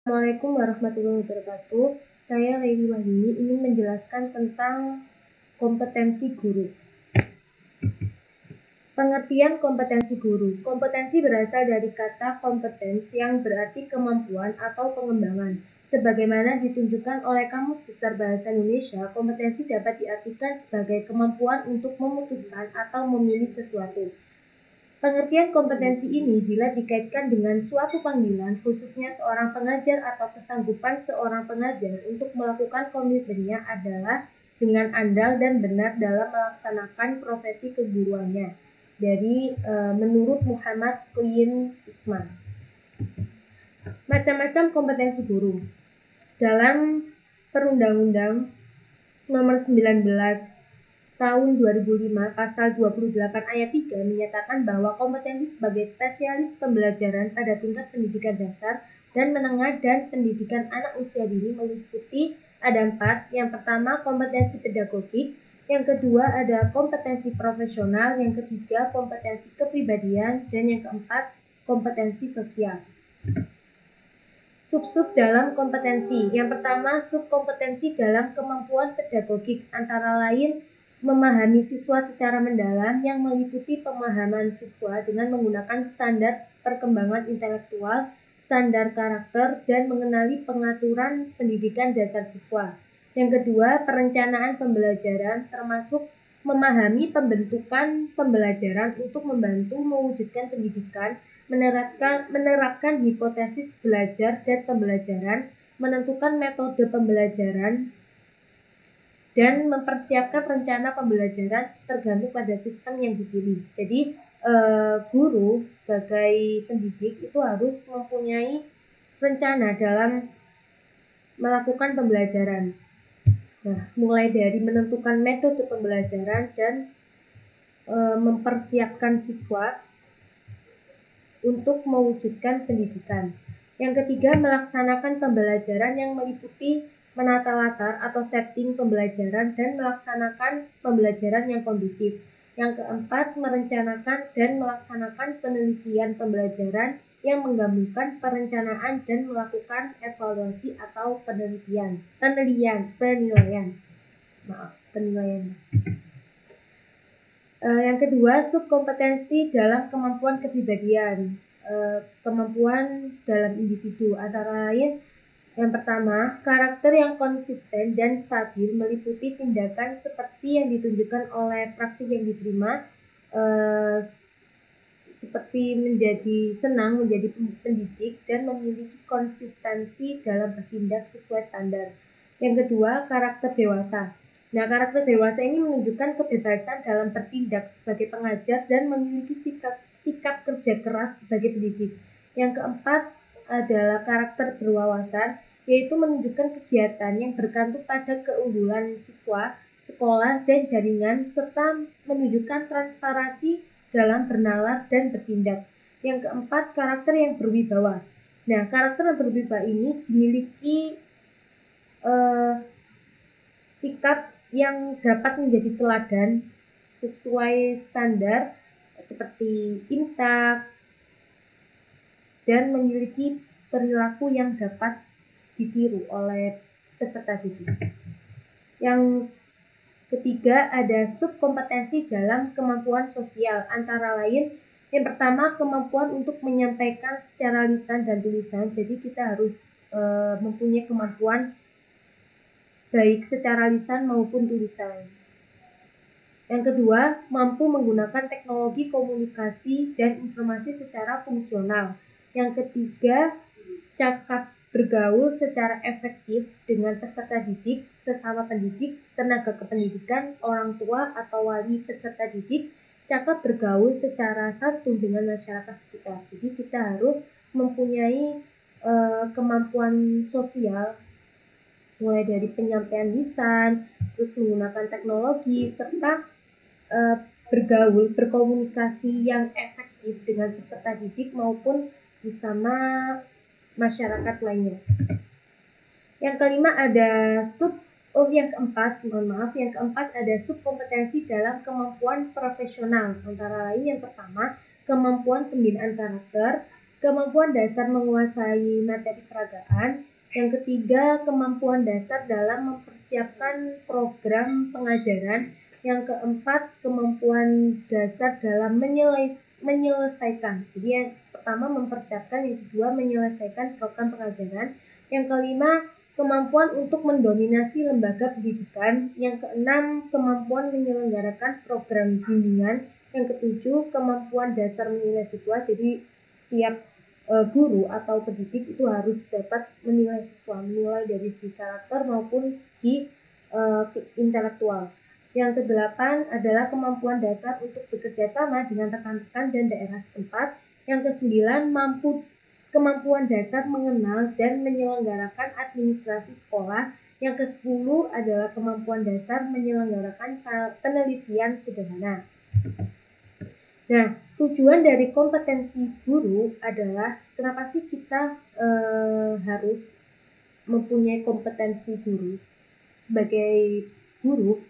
Assalamualaikum warahmatullahi wabarakatuh. Saya Leili Wahyuni ingin menjelaskan tentang kompetensi guru. Pengertian kompetensi guru. Kompetensi berasal dari kata kompetens yang berarti kemampuan atau pengembangan. Sebagaimana ditunjukkan oleh Kamus Besar Bahasa Indonesia, kompetensi dapat diartikan sebagai kemampuan untuk memutuskan atau memilih sesuatu. Pengertian kompetensi ini bila dikaitkan dengan suatu panggilan, khususnya seorang pengajar atau kesanggupan seorang pengajar untuk melakukan komitmennya adalah dengan andal dan benar dalam melaksanakan profesi keguruannya. Dari menurut Muhammad Quyen Isman. Macam-macam kompetensi guru. Dalam Perundang-undang Nomor 19 Tahun 2005, Pasal 28 Ayat 3 menyatakan bahwa kompetensi sebagai spesialis pembelajaran pada tingkat pendidikan dasar dan menengah dan pendidikan anak usia dini meliputi ada 4. Yang pertama, kompetensi pedagogik. Yang kedua, ada kompetensi profesional. Yang ketiga, kompetensi kepribadian. Dan yang keempat, kompetensi sosial. Sub-sub dalam kompetensi. Yang pertama, subkompetensi dalam kemampuan pedagogik, antara lain memahami siswa secara mendalam yang meliputi pemahaman siswa dengan menggunakan standar perkembangan intelektual, standar karakter, dan mengenali pengaturan pendidikan dasar siswa. Yang kedua, perencanaan pembelajaran termasuk memahami pembentukan pembelajaran untuk membantu mewujudkan pendidikan, menerapkan hipotesis belajar dan pembelajaran, menentukan metode pembelajaran, dan mempersiapkan rencana pembelajaran tergantung pada sistem yang dipilih. Jadi guru sebagai pendidik itu harus mempunyai rencana dalam melakukan pembelajaran. Nah, mulai dari menentukan metode pembelajaran dan mempersiapkan siswa untuk mewujudkan pendidikan. Yang ketiga, melaksanakan pembelajaran yang meliputi menata latar atau setting pembelajaran dan melaksanakan pembelajaran yang kondusif. Yang keempat, merencanakan dan melaksanakan penelitian pembelajaran yang menggabungkan perencanaan dan melakukan evaluasi atau penilaian. Yang kedua, subkompetensi dalam kemampuan kepribadian. Kemampuan dalam individu, antara lain yang pertama, karakter yang konsisten dan stabil meliputi tindakan seperti yang ditunjukkan oleh praktik yang diterima, seperti menjadi senang menjadi pendidik dan memiliki konsistensi dalam bertindak sesuai standar. Yang kedua, karakter dewasa. Nah, karakter dewasa ini menunjukkan kebebasan dalam bertindak sebagai pengajar dan memiliki sikap kerja keras sebagai pendidik. Yang keempat adalah karakter berwawasan, yaitu menunjukkan kegiatan yang bergantung pada keunggulan siswa, sekolah, dan jaringan, serta menunjukkan transparansi dalam bernalar dan bertindak. Yang keempat, karakter yang berwibawa. Nah, karakter yang berwibawa ini dimiliki sikap yang dapat menjadi teladan sesuai standar seperti imsak dan memiliki perilaku yang dapat ditiru oleh peserta didik. Yang ketiga, ada subkompetensi dalam kemampuan sosial, antara lain yang pertama, kemampuan untuk menyampaikan secara lisan dan tulisan. Jadi kita harus mempunyai kemampuan baik secara lisan maupun tulisan. Yang kedua, mampu menggunakan teknologi komunikasi dan informasi secara fungsional. Yang ketiga, cakap bergaul secara efektif dengan peserta didik, sesama pendidik, tenaga kependidikan, orang tua atau wali peserta didik, cakap bergaul secara santun dengan masyarakat sekitar. Jadi kita harus mempunyai kemampuan sosial, mulai dari penyampaian lisan, terus menggunakan teknologi, serta bergaul, berkomunikasi yang efektif dengan peserta didik maupun bersama masyarakat lainnya. Yang kelima ada yang keempat ada subkompetensi dalam kemampuan profesional, antara lain yang pertama, kemampuan pembinaan karakter, kemampuan dasar menguasai materi peragaan. Yang ketiga, kemampuan dasar dalam mempersiapkan program pengajaran. Yang keempat, kemampuan dasar dalam menyelesaikan. Jadi yang pertama mempersiapkan, yang kedua menyelesaikan program pengajaran. Yang kelima, kemampuan untuk mendominasi lembaga pendidikan. Yang keenam, kemampuan menyelenggarakan program bimbingan. Yang ketujuh, kemampuan dasar menilai siswa. Jadi setiap guru atau pendidik itu harus dapat menilai siswa, menilai dari segi karakter maupun segi intelektual. Yang kedelapan adalah kemampuan dasar untuk bekerja sama dengan rekan-rekan dan daerah setempat. Yang kesembilan, kemampuan dasar mengenal dan menyelenggarakan administrasi sekolah. Yang ke-10 adalah kemampuan dasar menyelenggarakan penelitian sederhana. Nah, tujuan dari kompetensi guru adalah kenapa sih kita harus mempunyai kompetensi guru. Sebagai guru,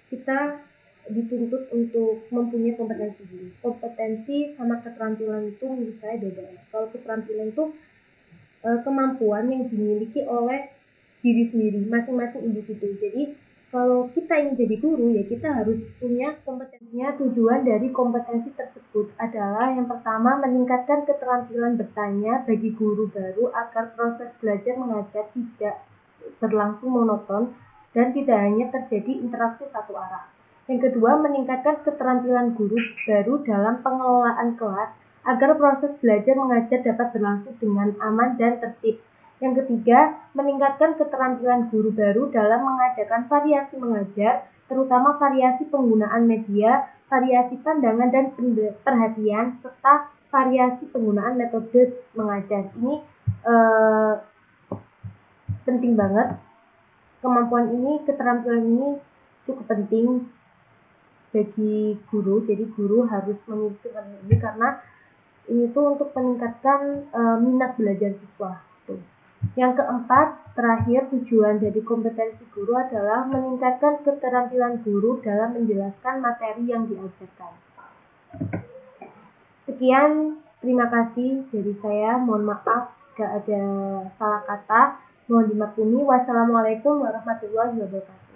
kita dituntut untuk mempunyai kompetensi guru. Kompetensi sama keterampilan itu menurut saya beda. Kalau keterampilan itu kemampuan yang dimiliki oleh diri sendiri, masing-masing individu. Jadi kalau kita ingin jadi guru, ya kita harus punya kompetensinya. Tujuan dari kompetensi tersebut adalah yang pertama, meningkatkan keterampilan bertanya bagi guru baru agar proses belajar mengajar tidak berlangsung monoton dan tidak hanya terjadi interaksi satu arah. Yang kedua, meningkatkan keterampilan guru baru dalam pengelolaan kelas agar proses belajar mengajar dapat berlangsung dengan aman dan tertib. Yang ketiga, meningkatkan keterampilan guru baru dalam mengadakan variasi mengajar, terutama variasi penggunaan media, variasi pandangan dan perhatian, serta variasi penggunaan metode mengajar. Ini penting banget. Kemampuan ini, keterampilan ini cukup penting bagi guru. Jadi guru harus memiliki ini karena ini tuh untuk meningkatkan minat belajar siswa. Yang keempat, terakhir, tujuan dari kompetensi guru adalah meningkatkan keterampilan guru dalam menjelaskan materi yang diajarkan. Sekian, terima kasih dari saya. Mohon maaf jika ada salah kata. Mohon dimaklumi. Wassalamualaikum warahmatullahi wabarakatuh.